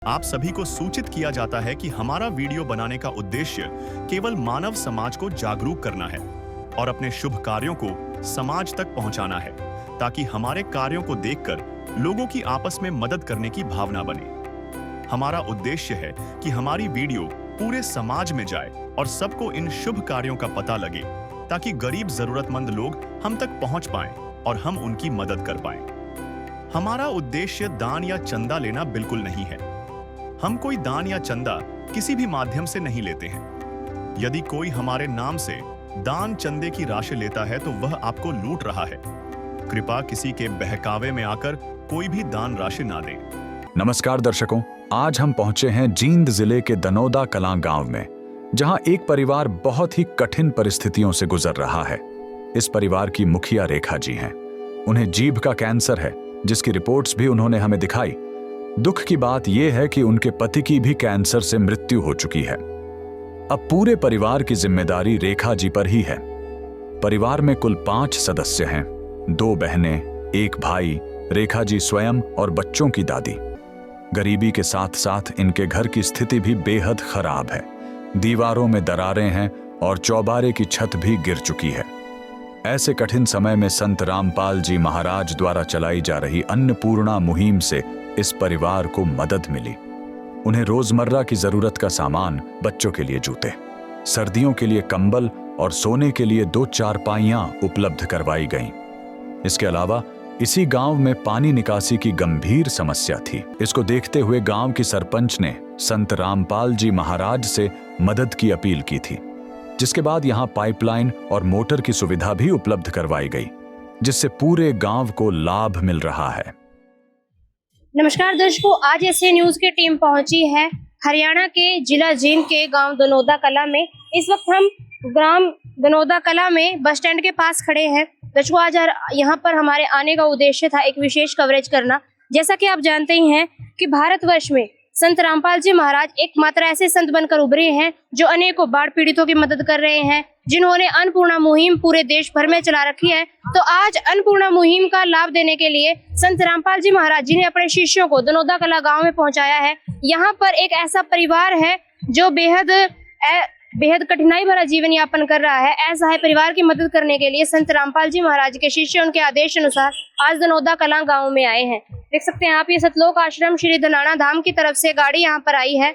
आप सभी को सूचित किया जाता है कि हमारा वीडियो बनाने का उद्देश्य केवल मानव समाज को जागरूक करना है और अपने शुभ कार्यों को समाज तक पहुंचाना है, ताकि हमारे कार्यों को देखकर लोगों की आपस में मदद करने की भावना बने। हमारा उद्देश्य है कि हमारी वीडियो पूरे समाज में जाए और सबको इन शुभ कार्यों का पता लगे, ताकि गरीब जरूरतमंद लोग हम तक पहुंच पाएं और हम उनकी मदद कर पाएं। हमारा उद्देश्य दान या चंदा लेना बिल्कुल नहीं है। हम कोई दान या चंदा किसी भी माध्यम से नहीं लेते हैं। यदि कोई हमारे नाम से दान चंदे की राशि लेता है तो वह आपको लूट रहा है। कृपया किसी के बहकावे में आकर कोई भी दान राशि ना दें। नमस्कार दर्शकों, आज हम पहुंचे हैं जींद जिले के दनौदा कलां गांव में, जहां एक परिवार बहुत ही कठिन परिस्थितियों से गुजर रहा है। इस परिवार की मुखिया रेखा जी हैं। उन्हें जीभ का कैंसर है, जिसकी रिपोर्ट्स भी उन्होंने हमें दिखाई। दुख की बात यह है कि उनके पति की भी कैंसर से मृत्यु हो चुकी है। अब पूरे परिवार की जिम्मेदारी रेखा जी पर ही है। परिवार में कुल 5 सदस्य हैं, 2 बहनें, 1 भाई, रेखा जी स्वयं और बच्चों की दादी। गरीबी के साथ साथ इनके घर की स्थिति भी बेहद खराब है। दीवारों में दरारें हैं और चौबारे की छत भी गिर चुकी है। ऐसे कठिन समय में संत रामपाल जी महाराज द्वारा चलाई जा रही अन्नपूर्णा मुहिम से इस परिवार को मदद मिली। उन्हें रोजमर्रा की जरूरत का सामान, बच्चों के लिए जूते, सर्दियों के लिए कंबल और सोने के लिए 2 चारपाइयां उपलब्ध करवाई गईं। इसके अलावा इसी गांव में पानी निकासी की गंभीर समस्या थी। इसको देखते हुए गांव की सरपंच ने संत रामपाल जी महाराज से मदद की अपील की थी, जिसके बाद यहां पाइपलाइन और मोटर की सुविधा भी उपलब्ध करवाई गई, जिससे पूरे गांव को लाभ मिल रहा है। नमस्कार दर्शकों, आज एसए न्यूज की टीम पहुंची है हरियाणा के जिला जींद के गांव दनौदा कला में। इस वक्त हम ग्राम दनौदा कला में बस स्टैंड के पास खड़े हैं। दर्शकों, आज यहाँ पर हमारे आने का उद्देश्य था एक विशेष कवरेज करना। जैसा कि आप जानते ही हैं कि भारतवर्ष में संत रामपाल जी महाराज एकमात्र ऐसे संत बनकर उभरे हैं जो अनेकों बाढ़ पीड़ितों की मदद कर रहे हैं, जिन्होंने अन्नपूर्णा मुहिम पूरे देश भर में चला रखी है। तो आज अन्नपूर्णा मुहिम का लाभ देने के लिए संत रामपाल जी महाराज जी ने अपने शिष्यों को दनौदा कला गांव में पहुंचाया है। यहाँ पर एक ऐसा परिवार है जो बेहद कठिनाई भरा जीवन यापन कर रहा है। ऐसा है परिवार की मदद करने के लिए संत रामपाल जी महाराज के शिष्य उनके आदेश अनुसार आज दनौदा कला गांव में आए हैं। देख सकते हैं आप, ये सतलोक आश्रम श्री धनाना धाम की तरफ से गाड़ी यहाँ पर आई है।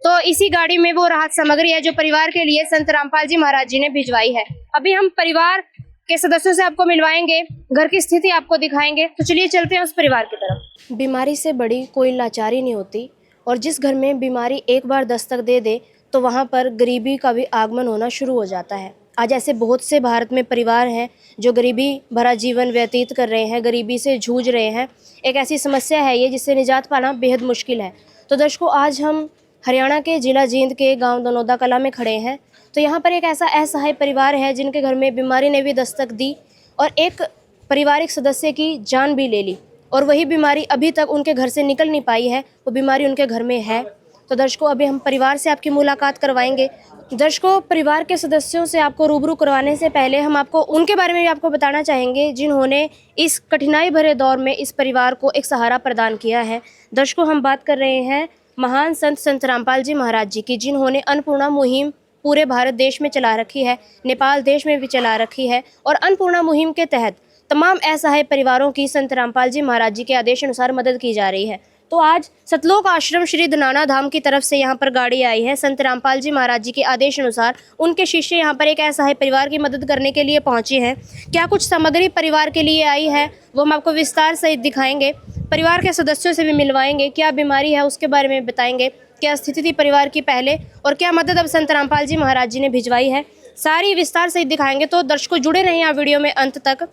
तो इसी गाड़ी में वो राहत सामग्री है जो परिवार के लिए संत रामपाल जी महाराज जी ने भिजवाई है। अभी हम परिवार के सदस्यों से आपको मिलवाएंगे, घर की स्थिति आपको दिखाएंगे। तो चलिए चलते हैं उस परिवार की तरफ। बीमारी से बड़ी कोई लाचारी नहीं होती, और जिस घर में बीमारी एक बार दस्तक दे दे तो वहाँ पर गरीबी का भी आगमन होना शुरू हो जाता है। आज ऐसे बहुत से भारत में परिवार हैं जो गरीबी भरा जीवन व्यतीत कर रहे हैं, गरीबी से जूझ रहे हैं। एक ऐसी समस्या है ये जिससे निजात पाना बेहद मुश्किल है। तो दर्शकों, आज हम हरियाणा के जिला जींद के गांव दनौदा कला में खड़े हैं। तो यहाँ पर एक ऐसा असहाय परिवार है जिनके घर में बीमारी ने भी दस्तक दी और एक पारिवारिक सदस्य की जान भी ले ली, और वही बीमारी अभी तक उनके घर से निकल नहीं पाई है। वो बीमारी उनके घर में है। तो दर्शकों, अभी हम परिवार से आपकी मुलाकात करवाएंगे। दर्शकों, परिवार के सदस्यों से आपको रूबरू करवाने से पहले हम आपको उनके बारे में भी आपको बताना चाहेंगे जिन्होंने इस कठिनाई भरे दौर में इस परिवार को एक सहारा प्रदान किया है। दर्शकों, हम बात कर रहे हैं महान संत रामपाल जी महाराज जी की, जिन्होंने अन्नपूर्णा मुहिम पूरे भारत देश में चला रखी है, नेपाल देश में भी चला रखी है। और अन्नपूर्णा मुहिम के तहत तमाम असहाय परिवारों की संत रामपाल जी महाराज जी के आदेश अनुसार मदद की जा रही है। तो आज सतलोक आश्रम श्री धनाना धाम की तरफ से यहाँ पर गाड़ी आई है। संत रामपाल जी महाराज जी के आदेश अनुसार उनके शिष्य यहाँ पर एक असहाय परिवार की मदद करने के लिए पहुँचे हैं। क्या कुछ सामग्री परिवार के लिए आई है वो हम आपको विस्तार सहित दिखाएंगे। परिवार के सदस्यों से भी मिलवाएंगे, क्या बीमारी है उसके बारे में बताएंगे, क्या स्थिति थी परिवार की पहले और क्या मदद अब संत रामपाल जी महाराज जी ने भिजवाई है, सारी विस्तार सहित दिखाएंगे। तो दर्शकों, जुड़े रहें आप वीडियो में अंत तक।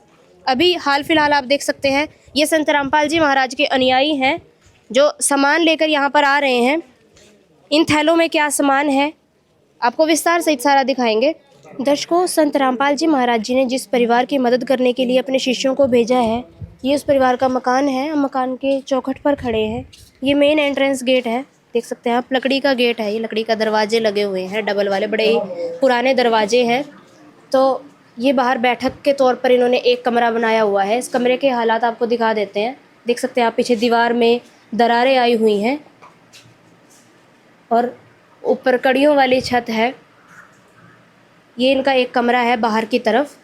अभी हाल फिलहाल आप देख सकते हैं ये संत रामपाल जी महाराज के अनुयायी हैं जो सामान लेकर यहाँ पर आ रहे हैं। इन थैलों में क्या सामान है आपको विस्तार सहित सारा दिखाएंगे। दर्शकों, संत रामपाल जी महाराज जी ने जिस परिवार की मदद करने के लिए अपने शिष्यों को भेजा है, ये उस परिवार का मकान है। हम मकान के चौखट पर खड़े हैं। ये मेन एंट्रेंस गेट है, देख सकते हैं आप, लकड़ी का गेट है। ये लकड़ी का दरवाजे लगे हुए हैं, डबल वाले, बड़े पुराने दरवाजे हैं। तो ये बाहर बैठक के तौर पर इन्होंने एक कमरा बनाया हुआ है। इस कमरे के हालात आपको दिखा देते हैं। देख सकते हैं आप, पीछे दीवार में दरारें आई हुई हैं। और ऊपर कड़ियों वाली छत है। ये इनका एक कमरा है बाहर की तरफ।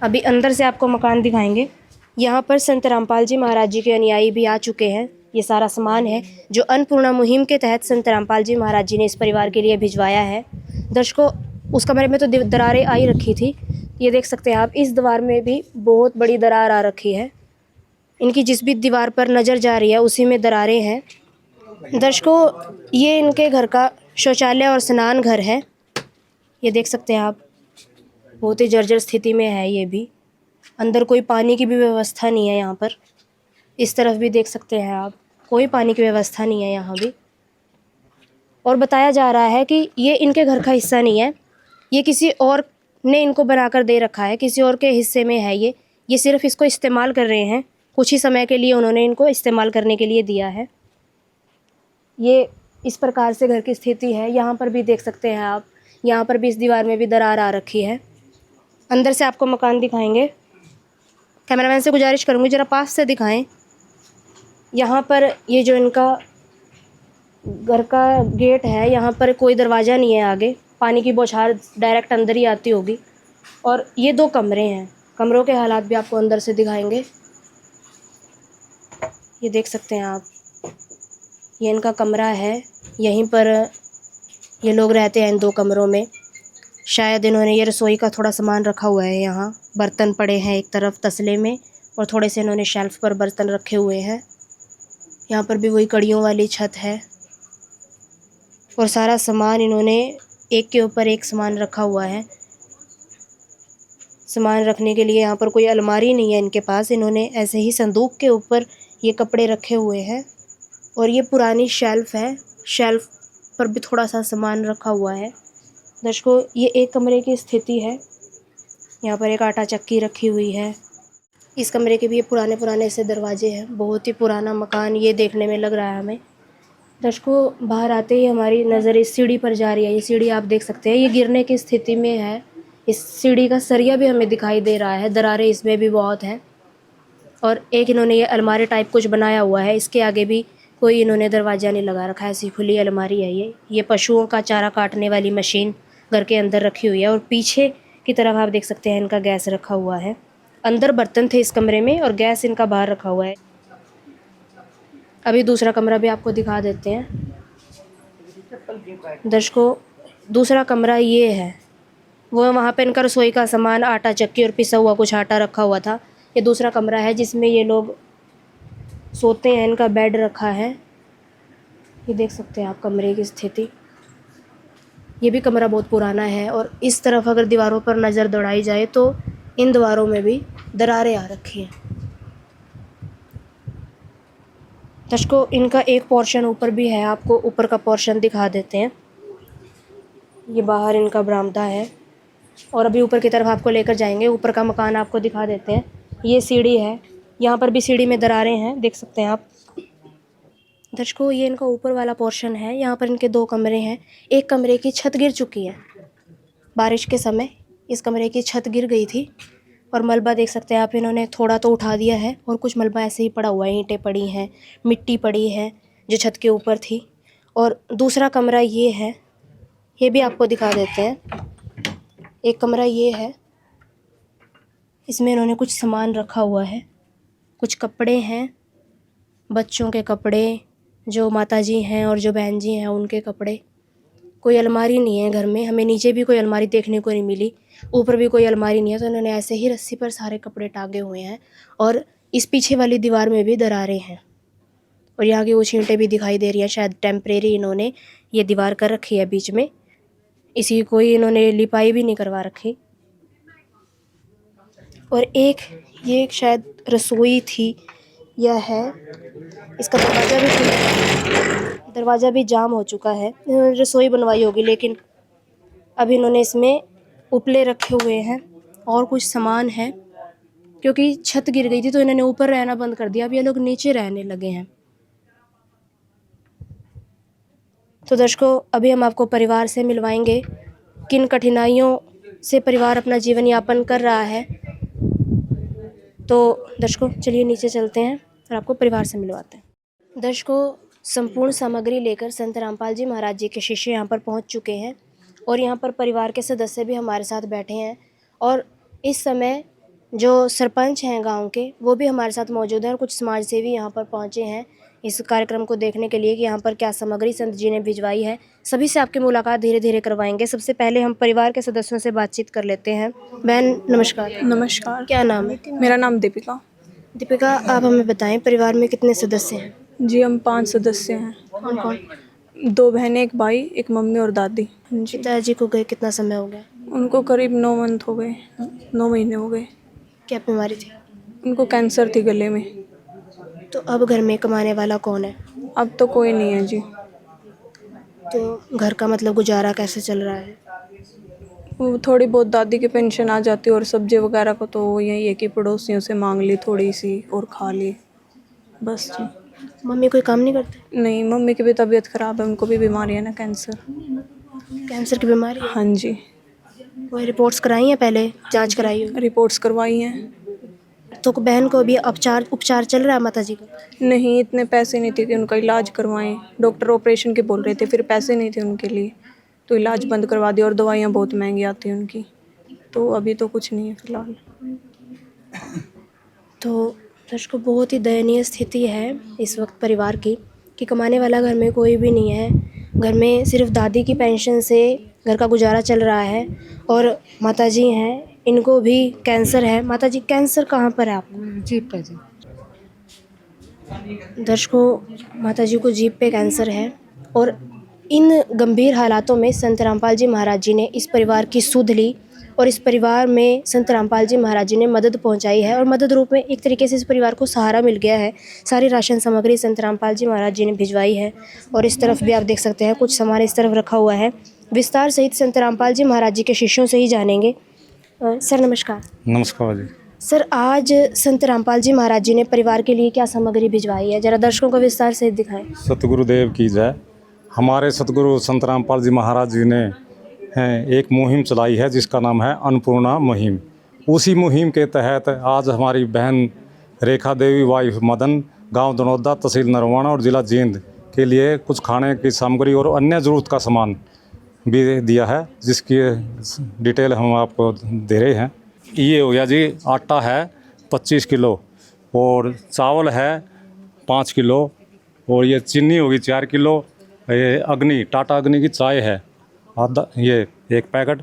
अभी अंदर से आपको मकान दिखाएंगे। यहाँ पर संत रामपाल जी महाराज जी के अनुयायी भी आ चुके हैं। ये सारा सामान है जो अन्नपूर्णा मुहिम के तहत संत रामपाल जी महाराज जी ने इस परिवार के लिए भिजवाया है। दर्शकों, उस कमरे में तो दरारें आई रखी थी। ये देख सकते हैं आप, इस दीवार में भी बहुत बड़ी दरार आ रखी है। इनकी जिस भी दीवार पर नज़र जा रही है उसी में दरारें हैं। दर्शकों, ये इनके घर का शौचालय और स्नान घर है। ये देख सकते हैं आप, बहुत ही जर्जर स्थिति में है ये भी। अंदर कोई पानी की भी व्यवस्था नहीं है यहाँ पर। इस तरफ भी देख सकते हैं आप, कोई पानी की व्यवस्था नहीं है यहाँ भी। और बताया जा रहा है कि ये इनके घर का हिस्सा नहीं है, ये किसी और ने इनको बनाकर दे रखा है, किसी और के हिस्से में है ये सिर्फ इसको इस्तेमाल कर रहे हैं। कुछ ही समय के लिए उन्होंने इनको इस्तेमाल करने के लिए दिया है। ये इस प्रकार से घर की स्थिति है। यहाँ पर भी देख सकते हैं आप, यहाँ पर भी इस दीवार में भी दरार आ रखी है। अंदर से आपको मकान दिखाएंगे। कैमरामैन से गुजारिश करूँगी ज़रा पास से दिखाएं। यहाँ पर ये जो इनका घर का गेट है, यहाँ पर कोई दरवाज़ा नहीं है आगे। पानी की बौछार डायरेक्ट अंदर ही आती होगी। और ये 2 कमरे हैं, कमरों के हालात भी आपको अंदर से दिखाएंगे। ये देख सकते हैं आप, ये इनका कमरा है। यहीं पर ये लोग रहते हैं इन 2 कमरों में। शायद इन्होंने ये रसोई का थोड़ा सामान रखा हुआ है। यहाँ बर्तन पड़े हैं एक तरफ तसले में, और थोड़े से इन्होंने शेल्फ पर बर्तन रखे हुए हैं। यहाँ पर भी वही कड़ियों वाली छत है और सारा सामान इन्होंने एक के ऊपर एक सामान रखा हुआ है। सामान रखने के लिए यहाँ पर कोई अलमारी नहीं है इनके पास। इन्होंने ऐसे ही संदूक के ऊपर ये कपड़े रखे हुए हैं। और ये पुरानी शेल्फ है, शेल्फ पर भी थोड़ा सा सामान रखा हुआ है। दर्शकों, ये एक कमरे की स्थिति है। यहाँ पर एक आटा चक्की रखी हुई है। इस कमरे के भी ये पुराने से दरवाजे हैं। बहुत ही पुराना मकान ये देखने में लग रहा है हमें। दर्शकों, बाहर आते ही हमारी नज़र इस सीढ़ी पर जा रही है। ये सीढ़ी आप देख सकते हैं, ये गिरने की स्थिति में है। इस सीढ़ी का सरिया भी हमें दिखाई दे रहा है। दरारें इसमें भी बहुत हैं। और एक इन्होंने ये अलमारी टाइप कुछ बनाया हुआ है। इसके आगे भी कोई इन्होंने दरवाज़ा नहीं लगा रखा है, ऐसी खुली अलमारी है ये पशुओं का चारा काटने वाली मशीन घर के अंदर रखी हुई है। और पीछे की तरफ आप देख सकते हैं इनका गैस रखा हुआ है। अंदर बर्तन थे इस कमरे में और गैस इनका बाहर रखा हुआ है। अभी दूसरा कमरा भी आपको दिखा देते हैं। दर्शकों, दूसरा कमरा ये है। वो वहाँ पे इनका रसोई का सामान, आटा चक्की और पिसा हुआ कुछ आटा रखा हुआ था। ये दूसरा कमरा है जिसमें ये लोग सोते हैं। इनका बेड रखा है। ये देख सकते हैं आप कमरे की स्थिति। ये भी कमरा बहुत पुराना है। और इस तरफ अगर दीवारों पर नज़र दौड़ाई जाए तो इन दीवारों में भी दरारें आ रखी हैं। दर्शकों, इनका एक पोर्शन ऊपर भी है, आपको ऊपर का पोर्शन दिखा देते हैं। ये बाहर इनका बरामदा है और अभी ऊपर की तरफ आपको लेकर जाएंगे। ऊपर का मकान आपको दिखा देते हैं। ये सीढ़ी है, यहाँ पर भी सीढ़ी में दरारें हैं, देख सकते हैं आप। दर्शकों, ये इनका ऊपर वाला पोर्शन है। यहाँ पर इनके 2 कमरे हैं। एक कमरे की छत गिर चुकी है। बारिश के समय इस कमरे की छत गिर गई थी और मलबा देख सकते हैं आप। इन्होंने थोड़ा तो उठा दिया है और कुछ मलबा ऐसे ही पड़ा हुआ है। ईंटें पड़ी हैं, मिट्टी पड़ी है जो छत के ऊपर थी। और दूसरा कमरा ये है, ये भी आपको दिखा देते हैं। एक कमरा ये है, इसमें इन्होंने कुछ सामान रखा हुआ है। कुछ कपड़े हैं, बच्चों के कपड़े, जो माताजी हैं और जो बहन जी हैं उनके कपड़े। कोई अलमारी नहीं है घर में। हमें नीचे भी कोई अलमारी देखने को नहीं मिली, ऊपर भी कोई अलमारी नहीं है। तो इन्होंने ऐसे ही रस्सी पर सारे कपड़े टांगे हुए हैं। और इस पीछे वाली दीवार में भी दरारें हैं और यहाँ की कुछ ईंटें भी दिखाई दे रही हैं। शायद टेम्परेरी इन्होंने ये दीवार कर रखी है बीच में, इसी कोई इन्होंने लिपाई भी नहीं करवा रखी। और ये शायद रसोई थी या है। इसका दरवाज़ा भी जाम हो चुका है। इन्होंने रसोई बनवाई होगी, लेकिन अब इन्होंने इसमें उपले रखे हुए हैं और कुछ सामान है। क्योंकि छत गिर गई थी तो इन्होंने ऊपर रहना बंद कर दिया। अब ये लोग नीचे रहने लगे हैं। तो दर्शकों, अभी हम आपको परिवार से मिलवाएंगे, किन कठिनाइयों से परिवार अपना जीवन यापन कर रहा है। तो दर्शकों, चलिए नीचे चलते हैं और आपको परिवार से मिलवाते हैं। दर्शकों, संपूर्ण सामग्री लेकर संत रामपाल जी महाराज जी के शिष्य यहाँ पर पहुँच चुके हैं और यहाँ पर परिवार के सदस्य भी हमारे साथ बैठे हैं और इस समय जो सरपंच हैं गांव के वो भी हमारे साथ मौजूद हैं और कुछ समाज सेवी यहाँ पर पहुँचे हैं इस कार्यक्रम को देखने के लिए कि यहाँ पर क्या सामग्री संत जी ने भिजवाई है। सभी से आपकी मुलाकात धीरे धीरे करवाएंगे। सबसे पहले हम परिवार के सदस्यों से बातचीत कर लेते हैं। बहन नमस्कार। नमस्कार। क्या नाम है? मेरा नाम दीपिका। दीपिका, आप हमें बताएं परिवार में कितने सदस्य हैं? जी हम 5 सदस्य हैं। कौन कौन? 2 बहनें, 1 भाई, 1 मम्मी और दादी। जी पिताजी को गए कितना समय हो गया? उनको करीब 9 मंथ हो गए, 9 महीने हो गए। क्या बीमारी थी? उनको कैंसर थी गले में। तो अब घर में कमाने वाला कौन है? अब तो कोई नहीं है जी। तो घर का मतलब गुजारा कैसे चल रहा है? वो थोड़ी बहुत दादी की पेंशन आ जाती है और सब्जी वगैरह को तो यही है कि पड़ोसियों से मांग ली थोड़ी सी और खा ली, बस जी। मम्मी कोई काम नहीं करते? नहीं, मम्मी की भी तबीयत ख़राब है, उनको भी बीमारी है ना, कैंसर। कैंसर की बीमारी है? हाँ जी। कोई रिपोर्ट्स कराई हैं पहले? जांच कराई हो? रिपोर्ट्स करवाई हैं। तो बहन को भी उपचार चल रहा है माता जी का? नहीं, इतने पैसे नहीं थे कि उनका इलाज करवाएं। डॉक्टर ऑपरेशन के बोल रहे थे, फिर पैसे नहीं थे उनके लिए, तो इलाज बंद करवा दिया और दवाइयाँ बहुत महंगी आती हैं उनकी, तो अभी तो कुछ नहीं है फ़िलहाल। तो दर्शकों, बहुत ही दयनीय स्थिति है इस वक्त परिवार की कि कमाने वाला घर में कोई भी नहीं है। घर में सिर्फ दादी की पेंशन से घर का गुजारा चल रहा है और माता जी हैं, इनको भी कैंसर है। माता जी, कैंसर कहाँ पर है आपको? जीप पे जी। दर्शकों, माता जी को जीभ पे कैंसर है और इन गंभीर हालातों में संत रामपाल जी महाराज जी ने इस परिवार की सुध ली और इस परिवार में संत रामपाल जी महाराज जी ने मदद पहुंचाई है और मदद रूप में एक तरीके से इस परिवार को सहारा मिल गया है। सारी राशन सामग्री संत रामपाल जी महाराज जी ने भिजवाई है और इस तरफ भी आप देख सकते हैं कुछ सामान इस तरफ रखा हुआ है। विस्तार सहित संत रामपाल जी महाराज जी के शिष्यों से ही जानेंगे। सर नमस्कार। नमस्कार जी। सर, आज संत रामपाल जी महाराज जी ने परिवार के लिए क्या सामग्री भिजवाई है, जरा दर्शकों को विस्तार सहित दिखाएं। सतगुरुदेव की जय। हमारे सतगुरु संत रामपाल जी महाराज जी ने एक मुहिम चलाई है जिसका नाम है अन्नपूर्णा मुहिम। उसी मुहिम के तहत आज हमारी बहन रेखा देवी वाइफ मदन, गांव दनौदा, तहसील नरवाना और ज़िला जींद के लिए कुछ खाने की सामग्री और अन्य ज़रूरत का सामान भी दिया है, जिसकी डिटेल हम आपको दे रहे हैं। ये हो गया जी, आटा है 25 किलो और चावल है 5 किलो और ये चीनी होगी 4 किलो। ये अग्नि, टाटा अग्नि की चाय है आधा, ये 1 पैकेट।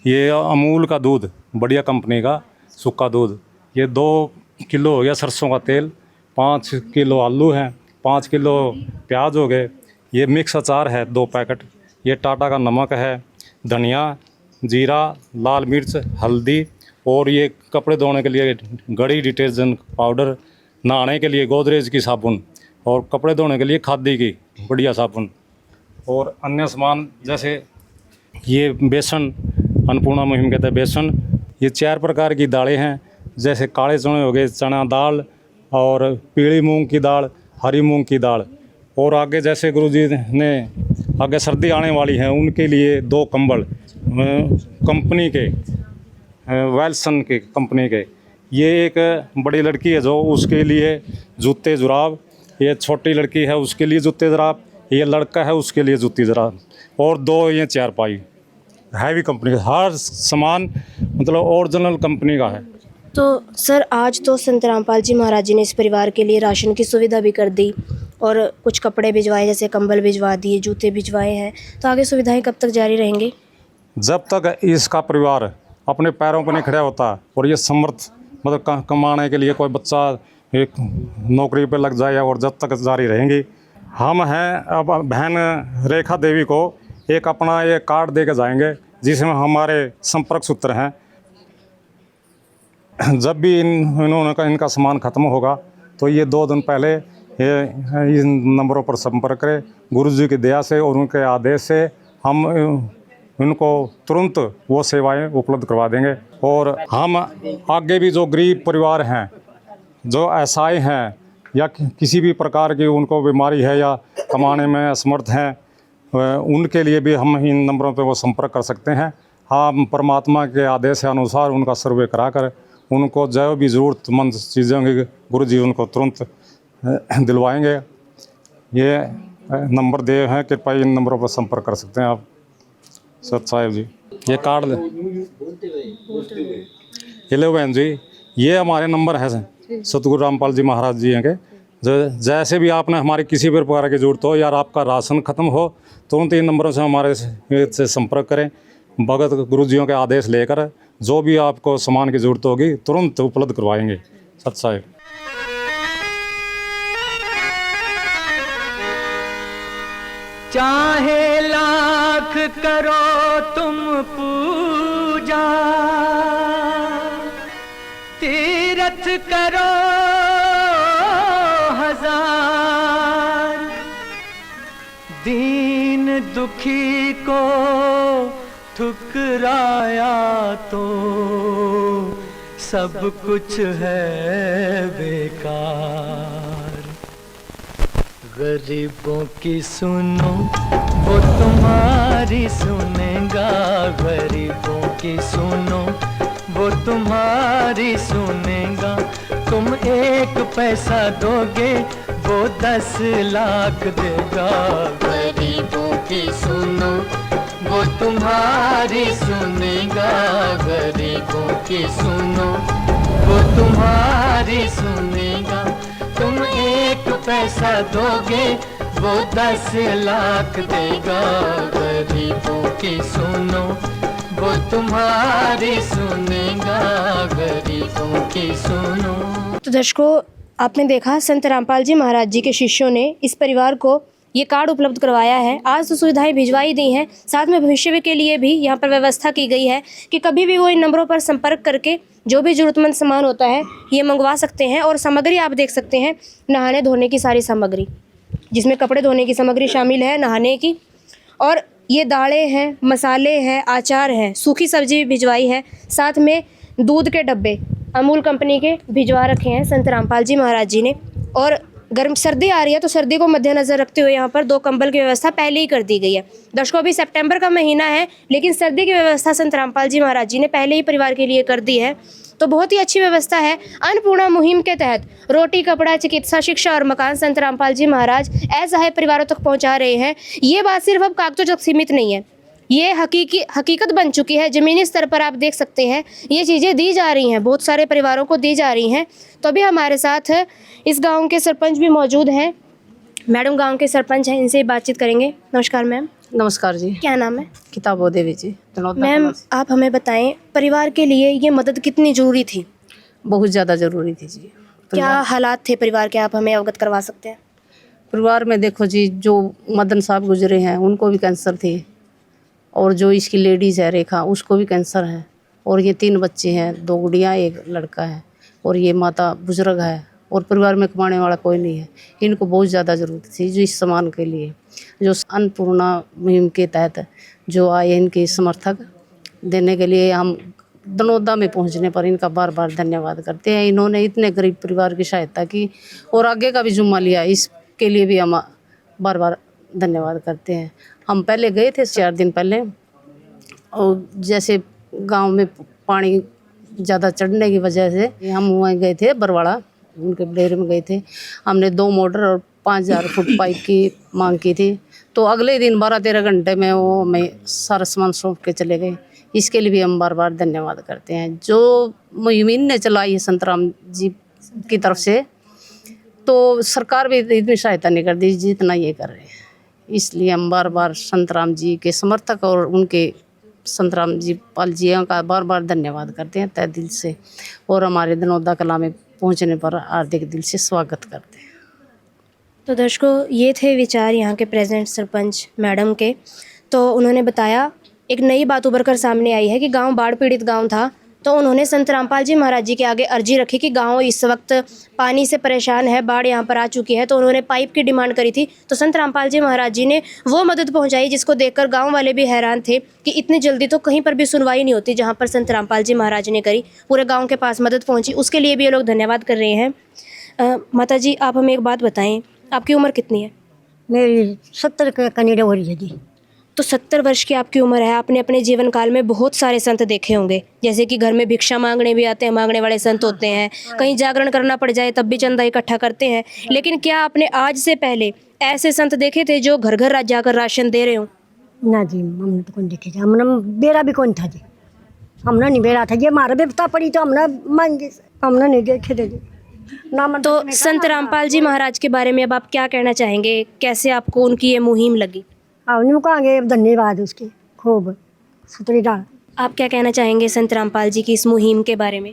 ये अमूल का दूध, बढ़िया कंपनी का सूखा दूध, ये 2 किलो हो गया। सरसों का तेल 5 किलो, आलू हैं 5 किलो, प्याज हो गए। ये मिक्स अचार है 2 पैकेट। ये टाटा का नमक है, धनिया, जीरा, लाल मिर्च, हल्दी और ये कपड़े धोने के लिए गड़ी डिटर्जेंट पाउडर, नहाने के लिए गोदरेज की साबुन और कपड़े धोने के लिए खादी की बढ़िया साबुन और अन्य सामान जैसे ये बेसन, अन्नपूर्णा मुहिम कहते हैं बेसन। ये 4 प्रकार की दालें हैं, जैसे काले चने हो गए, चना दाल और पीली मूंग की दाल, हरी मूंग की दाल। और आगे जैसे गुरुजी ने आगे सर्दी आने वाली है उनके लिए 2 कंबल कंपनी के, वेल्सन के कंपनी के। ये एक बड़ी लड़की है जो उसके लिए जूते जुराब, ये छोटी लड़की है उसके लिए जूते जुराब, ये लड़का है उसके लिए जूती जुराब और 2 ये चारपाई हैवी कंपनी का। हर सामान मतलब ओरिजिनल कंपनी का है। तो सर, आज तो संत रामपाल जी महाराज जी ने इस परिवार के लिए राशन की सुविधा भी कर दी और कुछ कपड़े भिजवाए, जैसे कंबल भिजवा दिए, जूते भिजवाए हैं, तो आगे सुविधाएं कब तक जारी रहेंगी? जब तक इसका परिवार अपने पैरों पर नहीं खड़ा होता और ये समर्थ मतलब कमाने के लिए कोई बच्चा एक नौकरी पे लग जाए और जब तक जारी रहेंगी। हम हैं अब बहन रेखा देवी को एक अपना ये कार्ड दे के जाएंगे जिसमें हमारे संपर्क सूत्र हैं। जब भी इनका सामान ख़त्म होगा तो ये 2 दिन पहले ये इन नंबरों पर संपर्क करें। गुरु जी की दया से और उनके आदेश से हम इनको तुरंत वो सेवाएं उपलब्ध करवा देंगे। और हम आगे भी जो गरीब परिवार हैं, जो असहाय हैं या किसी भी प्रकार की उनको बीमारी है या कमाने में असमर्थ हैं, उनके लिए भी हम इन नंबरों पर वो संपर्क कर सकते हैं। हम परमात्मा के आदेश के अनुसार उनका सर्वे कराकर उनको जो भी ज़रूरतमंद चीज़ें होंगी गुरु जी उनको तुरंत दिलवाएंगे। ये नंबर दिए हैं, कृपया इन नंबरों पर संपर्क कर सकते हैं आप। सत साहेब जी, ये कार्ड ले, ये लो बहन जी, ये हमारे नंबर है सतगुरु रामपाल जी महाराज जी हैं के। जैसे भी आपने हमारी किसी भी प्रकार की जरूरत हो या आपका राशन खत्म हो, तुरंत इन नंबरों से हमारे से संपर्क करें। भगत गुरुजियों के आदेश लेकर जो भी आपको सामान की जरूरत होगी तुरंत उपलब्ध करवाएंगे। सत साहेब। चाहे लाख करो तुम पूजा, तीरथ करो हजार, दीन दुखी को ठुकराया तो सब कुछ है बेकार। गरीबों की सुनो वो तुम्हारी सुनेगा, गरीबों की सुनो वो तुम्हारी सुनेगा। तुम 1 पैसा दोगे वो 10 लाख देगा। गरीबों की सुनो वो तुम्हारी सुनेगा, गरीबों की सुनो वो तुम्हारी सुनेगा। तुम 1 पैसा दोगे वो 10 लाख देगा। गरीबों की सुनो वो तुम्हारी सुनेगा, गरीबों की सुनो। तो दर्शकों, आपने देखा संत रामपाल जी महाराज जी के शिष्यों ने इस परिवार को ये कार्ड उपलब्ध करवाया है। आज तो सुविधाएं भिजवाई दी हैं, साथ में भविष्य के लिए भी यहाँ पर व्यवस्था की गई है कि कभी भी वो इन नंबरों पर संपर्क करके जो भी ज़रूरतमंद सामान होता है ये मंगवा सकते हैं। और सामग्री आप देख सकते हैं, नहाने धोने की सारी सामग्री, जिसमें कपड़े धोने की सामग्री शामिल है, नहाने की, और ये दालें हैं, मसाले हैं, आचार हैं, सूखी सब्जी भी भिजवाई है। साथ में दूध के डब्बे अमूल कंपनी के भिजवा रखे हैं संत रामपाल जी महाराज जी ने। और गर्म सर्दी आ रही है तो सर्दी को मद्देनजर रखते हुए यहाँ पर 2 कंबल की व्यवस्था पहले ही कर दी गई है। दर्शकों, अभी सितंबर का महीना है लेकिन सर्दी की व्यवस्था संत रामपाल जी महाराज जी ने पहले ही परिवार के लिए कर दी है। तो बहुत ही अच्छी व्यवस्था है। अन्नपूर्णा मुहिम के तहत रोटी, कपड़ा, चिकित्सा, शिक्षा और मकान संत रामपाल जी महाराज असहाय परिवारों तक पहुँचा रहे हैं। ये बात सिर्फ अब कागजों तक सीमित नहीं है, ये हकीकत बन चुकी है। ज़मीनी स्तर पर आप देख सकते हैं ये चीज़ें दी जा रही हैं, बहुत सारे परिवारों को दी जा रही हैं। तो अभी हमारे साथ इस गांव के सरपंच भी मौजूद हैं। मैडम गांव के सरपंच हैं, इनसे बातचीत करेंगे। नमस्कार मैम। नमस्कार जी। क्या नाम है? किताबो देवी जी। मैम, आप हमें बताएं परिवार के लिए ये मदद कितनी ज़रूरी थी? बहुत ज़्यादा ज़रूरी थी जी। क्या हालात थे परिवार के, आप हमें अवगत करवा सकते हैं? परिवार में देखो जी, जो मदन साहब गुजरे हैं उनको भी कैंसर थी, और जो इसकी लेडीज़ है रेखा उसको भी कैंसर है, और ये 3 बच्चे हैं, 2 गुड़ियाँ 1 लड़का है, और ये माता बुजुर्ग है, और परिवार में कमाने वाला कोई नहीं है। इनको बहुत ज़्यादा ज़रूरत थी जो इस सामान के लिए, जो अन्नपूर्णा मुहिम के तहत जो आए इनके समर्थक देने के लिए हम दनौदा में पहुंचने पर इनका बार बार धन्यवाद करते हैं। इन्होंने इतने गरीब परिवार की सहायता की और आगे का भी जुम्मा लिया, इसके लिए भी हम बार बार धन्यवाद करते हैं। हम पहले गए थे 4 दिन पहले, और जैसे गांव में पानी ज़्यादा चढ़ने की वजह से हम वहाँ गए थे बरवाड़ा, उनके डेरे में गए थे। हमने 2 मोटर और 5000 फुट पाइप की मांग की थी, तो अगले दिन 12-13 घंटे में वो हमें सारा सामान सौंप के चले गए। इसके लिए भी हम बार बार धन्यवाद करते हैं। जो मुहिम ने चलाई है संतराम जी की तरफ से, तो सरकार भी इतनी सहायता नहीं कर दी जितना ये कर रहे हैं। इसलिए हम बार बार संतराम जी के समर्थक और उनके संतराम जी पाल जी का बार बार धन्यवाद करते हैं तहे दिल से, और हमारे दनौदा कला में पहुंचने पर हार्दिक दिल से स्वागत करते हैं। तो दर्शकों, ये थे विचार यहाँ के प्रेजेंट सरपंच मैडम के। तो उन्होंने बताया, एक नई बात उभर कर सामने आई है कि गांव बाढ़ पीड़ित गांव था, तो उन्होंने संत रामपाल जी महाराज जी के आगे अर्जी रखी कि गांव इस वक्त पानी से परेशान है, बाढ़ यहाँ पर आ चुकी है। तो उन्होंने पाइप की डिमांड करी थी, तो संत रामपाल जी महाराज जी ने वो मदद पहुंचाई जिसको देखकर गांव वाले भी हैरान थे कि इतनी जल्दी तो कहीं पर भी सुनवाई नहीं होती, जहाँ पर संत रामपाल जी महाराज ने करी, पूरे गाँव के पास मदद पहुँची। उसके लिए भी ये लोग धन्यवाद कर रहे हैं। माता जी, आप हमें एक बात बताएँ, आपकी उम्र कितनी है? मेरी 70 का कनीडा हो रही है जी। तो 70 वर्ष की आपकी उम्र है, आपने अपने जीवन काल में बहुत सारे संत देखे होंगे, जैसे कि घर में भिक्षा मांगने भी आते हैं, मांगने वाले संत होते हैं, कहीं जागरण करना पड़ जाए तब भी चंदा इकट्ठा करते हैं। लेकिन क्या आपने आज से पहले ऐसे संत देखे थे जो घर घर जाकर राशन दे रहे हो? ना जी, हमने तो कौन देखे थे, हमने बेरा भी कौन था जी, हमने नहीं बेरा था, ये हमारा बेवता पड़ी तो हमने मांगे, हमने नहीं देखे थे जी। ना मन तो संत रामपाल जी महाराज के बारे में अब आप क्या कहना चाहेंगे? कैसे आपको उनकी ये मुहिम लगी? हमने कहेंगे धन्यवाद उसके खूब सुतरी डाल। आप क्या कहना चाहेंगे संत रामपाल जी की इस मुहिम के बारे में?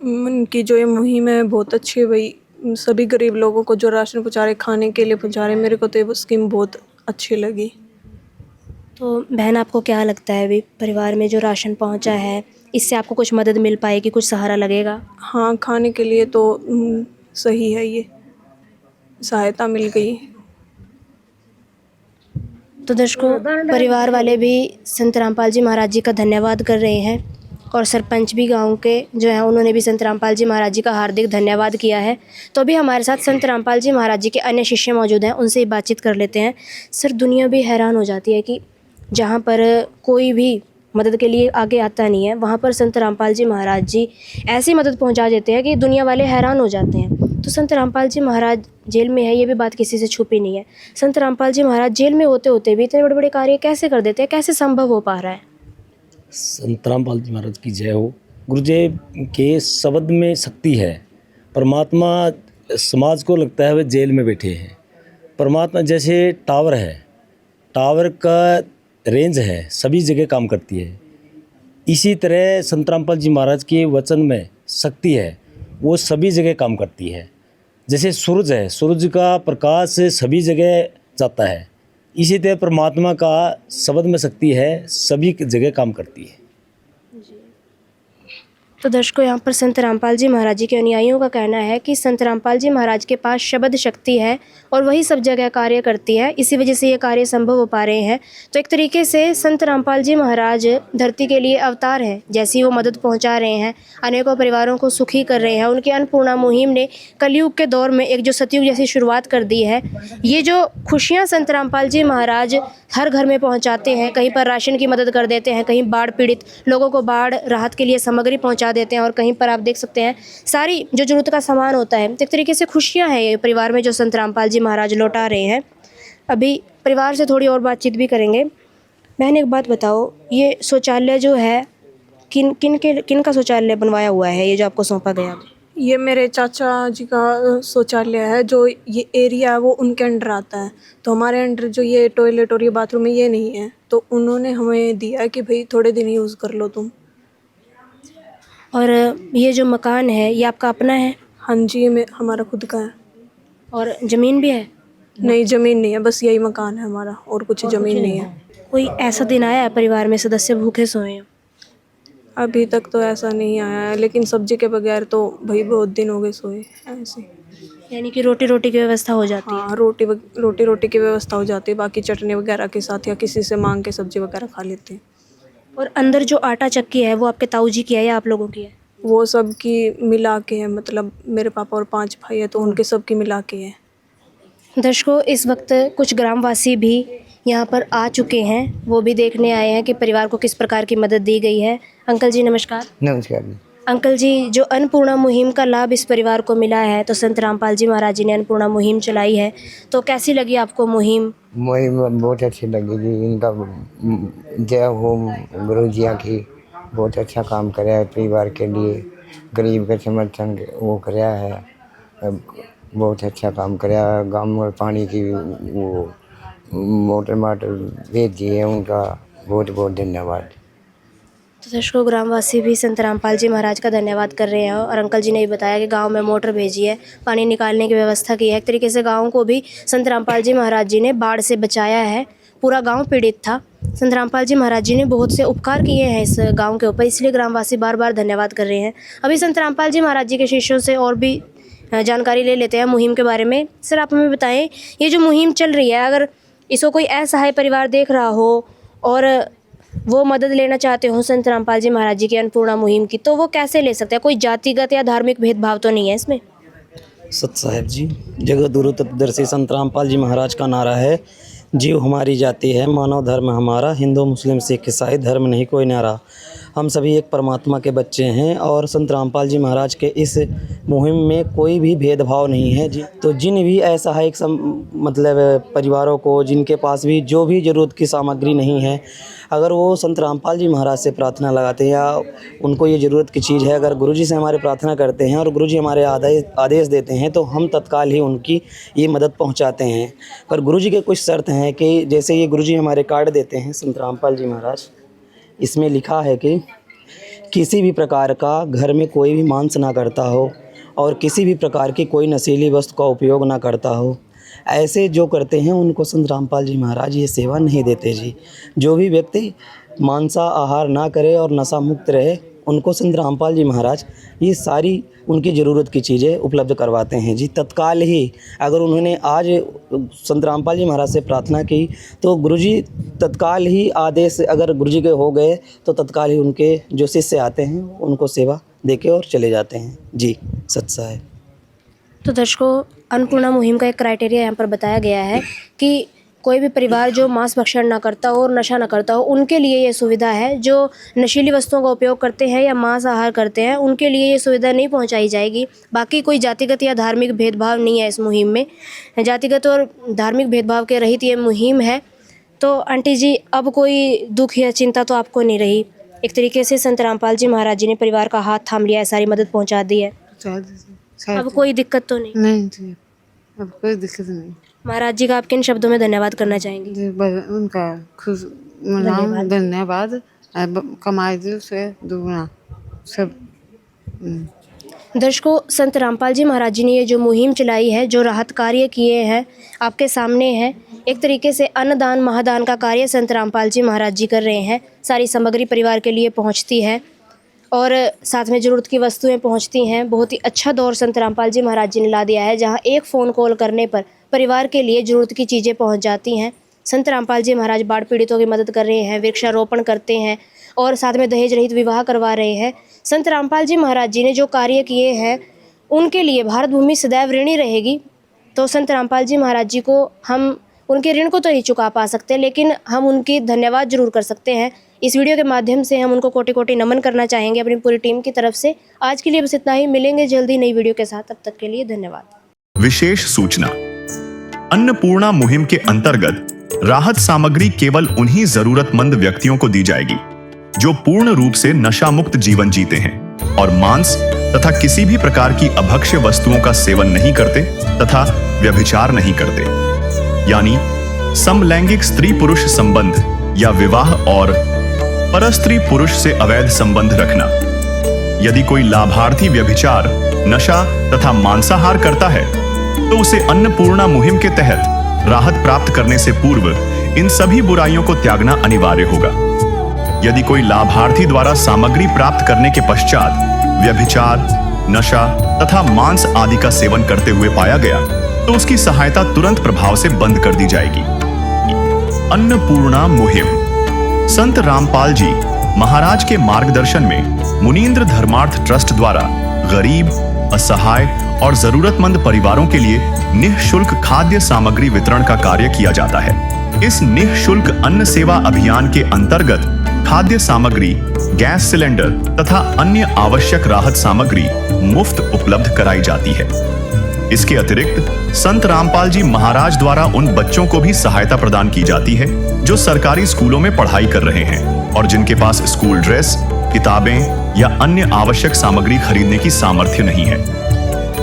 उनकी जो ये मुहिम है बहुत अच्छी है भाई, सभी गरीब लोगों को जो राशन पहुँचा रहे, खाने के लिए पहुँचा रहे, मेरे को तो ये स्कीम बहुत अच्छी लगी। तो बहन आपको क्या लगता है अभी परिवार में जो राशन पहुंचा है इससे आपको कुछ मदद मिल पाएगी, कुछ सहारा लगेगा? हाँ, खाने के लिए तो सही है, ये सहायता मिल गई। तो दर्शकों, परिवार वाले भी संत रामपाल जी महाराज जी का धन्यवाद कर रहे हैं और सरपंच भी गांव के जो हैं उन्होंने भी संत रामपाल जी महाराज जी का हार्दिक धन्यवाद किया है। तो अभी हमारे साथ संत रामपाल जी महाराज जी के अन्य शिष्य मौजूद हैं, उनसे ही बातचीत कर लेते हैं। सर, दुनिया भी हैरान हो जाती है कि जहाँ पर कोई भी मदद के लिए आगे आता नहीं है वहाँ पर संत रामपाल जी महाराज जी ऐसी मदद पहुँचा देते हैं कि दुनिया वाले हैरान हो जाते हैं। तो संत रामपाल जी महाराज जेल में है, ये भी बात किसी से छुपी नहीं है। संत रामपाल जी महाराज जेल में होते होते भी इतने बड़े बड़े कार्य कैसे कर देते हैं, कैसे संभव हो पा रहा है? संत रामपाल जी महाराज की जय हो। गुरुजी के शब्द में शक्ति है। परमात्मा समाज को लगता है वे जेल में बैठे हैं। परमात्मा जैसे टावर है, टावर का रेंज है, सभी जगह काम करती है। इसी तरह संत रामपाल जी महाराज के वचन में शक्ति है, वो सभी जगह काम करती है। जैसे सूरज है, सूरज का प्रकाश सभी जगह जाता है, इसी तरह परमात्मा का शब्द में शक्ति है, सभी जगह काम करती है। तो दर्शकों, यहाँ पर संत रामपाल जी महाराज जी के अनुयायियों का कहना है कि संत रामपाल जी महाराज के पास शब्द शक्ति है और वही सब जगह कार्य करती है, इसी वजह से ये कार्य संभव हो पा रहे हैं। तो एक तरीके से संत रामपाल जी महाराज धरती के लिए अवतार हैं, जैसी वो मदद पहुंचा रहे हैं, अनेकों परिवारों को सुखी कर रहे हैं। उनकी अन्नपूर्णा मुहिम ने कलयुग के दौर में एक जो सतयुग जैसी शुरुआत कर दी है। ये जो खुशियाँ संत रामपाल जी महाराज हर घर में पहुँचाते हैं, कहीं पर राशन की मदद कर देते हैं, कहीं बाढ़ पीड़ित लोगों को बाढ़ राहत के लिए सामग्री पहुँचा देते हैं और कहीं पर आप देख सकते हैं सारी जो जरूरत का सामान होता है। तो एक तरीके से खुशियां हैं ये परिवार में जो संत रामपाल जी महाराज लौटा रहे हैं। अभी परिवार से थोड़ी और बातचीत भी करेंगे। बहन, एक बात बताओ, ये शौचालय जो है किन का शौचालय बनवाया हुआ है, ये जो आपको सौंपा गया? ये मेरे चाचा जी का शौचालय है, जो ये एरिया है वो उनके अंडर आता है। तो हमारे अंडर जो ये टॉयलेट और ये बाथरूम है ये नहीं है, तो उन्होंने हमें दिया कि भाई थोड़े दिन यूज़ कर लो तुम। और ये जो मकान है ये आपका अपना है? हाँ जी, ये हमारा खुद का है। और ज़मीन भी है? नहीं, ज़मीन नहीं है, बस यही मकान है हमारा, और कुछ ज़मीन नहीं है। कोई ऐसा दिन आया है परिवार में सदस्य भूखे सोए हैं? अभी तक तो ऐसा नहीं आया है, लेकिन सब्जी के बगैर तो भाई बहुत दिन हो गए सोए ऐसे। यानी कि रोटी की व्यवस्था हो जाती है? हाँ, रोटी की व्यवस्था हो जाती है, बाकी चटनी वगैरह के साथ या किसी से मांग के सब्जी वगैरह खा लेते हैं। और अंदर जो आटा चक्की है वो आपके ताऊ जी की है या आप लोगों की है? वो सब की मिला के है, मतलब मेरे पापा और 5 भाई है तो उनके सब की मिला के है। दर्शकों, इस वक्त कुछ ग्रामवासी भी यहाँ पर आ चुके हैं, वो भी देखने आए हैं कि परिवार को किस प्रकार की मदद दी गई है। अंकल जी नमस्कार। नमस्कार जी। अंकल जी, जो अन्नपूर्णा मुहिम का लाभ इस परिवार को मिला है, तो संत रामपाल जी महाराज जी ने अन्नपूर्णा मुहिम चलाई है, तो कैसी लगी आपको मुहिम? मुहिम बहुत अच्छी लगी जी। इनका जय हो गुरु जी की, बहुत अच्छा काम कराया है परिवार के लिए, गरीब के समर्थन वो कराया है, बहुत अच्छा काम कराया। गाँव में पानी की वो मोटर भेज दी है, उनका बहुत बहुत धन्यवाद। तो दर्शकों, ग्रामवासी भी संत रामपाल जी महाराज का धन्यवाद कर रहे हैं और अंकल जी ने भी बताया कि गांव में मोटर भेजी है, पानी निकालने की व्यवस्था की है। एक तरीके से गांव को भी संत रामपाल जी महाराज जी ने बाढ़ से बचाया है, पूरा गांव पीड़ित था। संत रामपाल जी महाराज जी ने बहुत से उपकार किए हैं इस गांव के ऊपर, इसलिए ग्रामवासी बार बार धन्यवाद कर रहे हैं। अभी संत रामपाल जी महाराज जी के शिष्यों से और भी जानकारी ले लेते हैं मुहिम के बारे में। सर, आप हमें बताएँ, ये जो मुहिम चल रही है, अगर इसको कोई असहाय परिवार देख रहा हो और वो मदद लेना चाहते हो संत रामपाल जी महाराज जी की अन्नपूर्णा मुहिम की, तो वो कैसे ले सकते हैं? कोई जातिगत या धार्मिक भेदभाव तो नहीं है इसमें? सत साहेब जी, जगत गुरु तत्वदर्शी संत रामपाल जी महाराज का नारा है, जीव हमारी जाति है, मानव धर्म हमारा, हिंदू मुस्लिम सिख ईसाई धर्म नहीं कोई नारा। हम सभी एक परमात्मा के बच्चे हैं और संत रामपाल जी महाराज के इस मुहिम में कोई भी भेदभाव नहीं है जी। तो जिन भी असहायक मतलब परिवारों को, जिनके पास भी जो भी ज़रूरत की सामग्री नहीं है, अगर वो संत रामपाल जी महाराज से प्रार्थना लगाते हैं या उनको ये ज़रूरत की चीज़ है, अगर गुरुजी से हमारे प्रार्थना करते हैं और गुरुजी हमारे आदेश देते हैं तो हम तत्काल ही उनकी ये मदद पहुंचाते हैं। पर गुरुजी के कुछ शर्त हैं कि जैसे ये गुरुजी हमारे कार्ड देते हैं संत रामपाल जी महाराज, इसमें लिखा है कि किसी भी प्रकार का घर में कोई भी मांस ना करता हो और किसी भी प्रकार की कोई नशीली वस्तु का उपयोग ना करता हो। ऐसे जो करते हैं उनको संत रामपाल जी महाराज ये सेवा नहीं देते जी। जो भी व्यक्ति मांसा आहार ना करे और नशा मुक्त रहे, उनको संत रामपाल जी महाराज ये सारी उनकी ज़रूरत की चीज़ें उपलब्ध करवाते हैं जी। तत्काल ही अगर उन्होंने आज संत रामपाल जी महाराज से प्रार्थना की तो गुरुजी तत्काल ही आदेश अगर गुरुजी के हो गए तो तत्काल ही उनके जो शिष्य आते हैं उनको सेवा देके और चले जाते हैं जी। सच्चा है। तो दर्शकों, अन्नपूर्णा मुहिम का एक क्राइटेरिया यहाँ पर बताया गया है कि कोई भी परिवार जो मांस भक्षण ना करता हो और नशा ना करता हो, उनके लिए ये सुविधा है। जो नशीली वस्तुओं का उपयोग करते हैं या मांस आहार करते हैं, उनके लिए ये सुविधा नहीं पहुंचाई जाएगी। बाकी कोई जातिगत या धार्मिक भेदभाव नहीं है इस मुहिम में। जातिगत और धार्मिक भेदभाव के रहित ये मुहिम है। तो आंटी जी, अब कोई दुख या चिंता तो आपको नहीं रही? एक तरीके से संत रामपाल जी महाराज जी ने परिवार का हाथ थाम लिया है, सारी मदद पहुँचा दी है, अब कोई दिक्कत तो नहीं? नहीं जी, अब कोई दिक्कत नहीं। महाराज जी का आप किन शब्दों में धन्यवाद करना चाहेंगे? उनका खुश मनाऊं, धन्यवाद। कमाई दो से दुगना सब। दर्शकों, संत रामपाल जी महाराज जी ने ये जो मुहिम चलाई है, जो राहत कार्य किए हैं, आपके सामने है। एक तरीके से अन्नदान महादान का कार्य संत रामपाल जी महाराज जी कर रहे हैं। सारी सामग्री परिवार के लिए पहुंचती है और साथ में ज़रूरत की वस्तुएं पहुंचती हैं। बहुत ही अच्छा दौर संत रामपाल जी महाराज जी ने ला दिया है, जहां एक फ़ोन कॉल करने पर परिवार के लिए ज़रूरत की चीज़ें पहुंच जाती हैं। संत रामपाल जी महाराज बाढ़ पीड़ितों की मदद कर रहे हैं, वृक्षारोपण करते हैं और साथ में दहेज रहित विवाह करवा रहे हैं। संत रामपाल जी महाराज जी ने जो कार्य किए हैं, उनके लिए भारत भूमि सदैव ऋणी रहेगी। तो संत रामपाल जी महाराज जी को हम उनके ऋण को तो नहीं चुका पा सकते, लेकिन हम उनकी धन्यवाद जरूर कर सकते हैं। इस वीडियो के माध्यम से हम उनको कोटि कोटि नमन करना चाहेंगे अपनी पूरी टीम की तरफ से। आज के लिए बस इतना ही, मिलेंगे जल्दी नई वीडियो के साथ, तब तक के लिए धन्यवाद। विशेष सूचना, अन्नपूर्णा मुहिम के अंतर्गत राहत सामग्री केवल उन्हीं जरूरतमंद व्यक्तियों को दी जाएगी जो पूर्ण रूप से नशा मुक्त जीवन जीते हैं और मांस तथा किसी भी प्रकार की अभक्ष्य वस्तुओं का सेवन नहीं करते तथा व्यभिचार नहीं करते, यानी समलैंगिक स्त्री पुरुष संबंध या विवाह और परस्त्री पुरुष से अवैध संबंध रखना। यदि कोई लाभार्थी व्यभिचार, नशा तथा मांसाहार करता है तो उसे अन्नपूर्णा मुहिम के तहत राहत प्राप्त करने से पूर्व इन सभी बुराइयों को त्यागना अनिवार्य होगा। यदि कोई लाभार्थी द्वारा सामग्री प्राप्त करने के पश्चात व्यभिचार, नशा तथा मांस आदि का सेवन करते हुए पाया गया तो उसकी सहायता तुरंत प्रभाव से बंद कर दी जाएगी। अन्नपूर्णा मुहिम संत रामपाल जी महाराज के मार्गदर्शन में मुनीन्द्र धर्मार्थ ट्रस्ट द्वारा गरीब, असहाय और जरूरतमंद परिवारों के लिए निःशुल्क खाद्य सामग्री वितरण का कार्य किया जाता है। इस निःशुल्क अन्न सेवा अभियान के अंतर्गत खाद्य सामग्री, गैस सिलेंडर तथा अन्य आवश्यक राहत सामग्री मुफ्त उपलब्ध कराई जाती है। इसके अतिरिक्त संत रामपाल जी महाराज द्वारा उन बच्चों को भी सहायता प्रदान की जाती है जो सरकारी स्कूलों में पढ़ाई कर रहे हैं और जिनके पास स्कूल ड्रेस, किताबें या अन्य आवश्यक सामग्री खरीदने की सामर्थ्य नहीं है।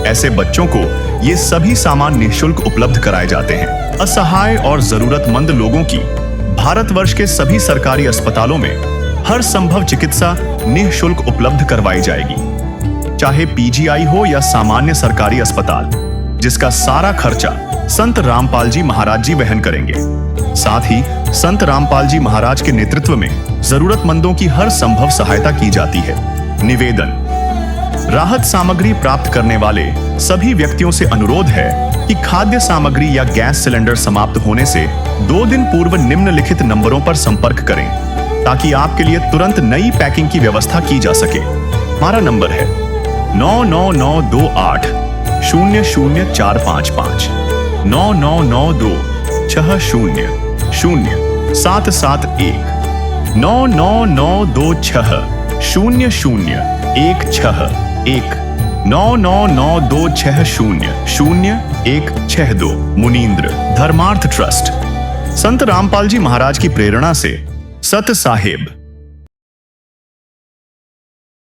ऐसे बच्चों को ये सभी सामान निःशुल्क उपलब्ध कराए जाते हैं। असहाय और जरूरतमंद लोगों की भारतवर्ष के सभी सरकारी अस्पतालों में हर संभव चिकित्सा निःशुल्क उपलब्ध करवाई जाएगी, चाहे पीजीआई हो या सामान्य सरकारी अस्पताल, जिसका सारा खर्चा संत रामपाल जी महाराज जी वहन करेंगे। साथ ही संत रामपाल जी महाराज के नेतृत्व में जरूरतमंदों की हर संभव सहायता की जाती है। निवेदन, राहत सामग्री प्राप्त करने वाले सभी व्यक्तियों से अनुरोध है कि खाद्य सामग्री या गैस सिलेंडर समाप्त होने से 2 दिन पूर्व निम्नलिखित नंबरों पर संपर्क करें ताकि आपके लिए तुरंत नई पैकिंग की व्यवस्था की जा सके। हमारा नंबर है 99928 00455 9992 60 0771 99926 00119992600162 मुनींद्र धर्मार्थ ट्रस्ट। संत रामपाल जी महाराज की प्रेरणा से सत साहेब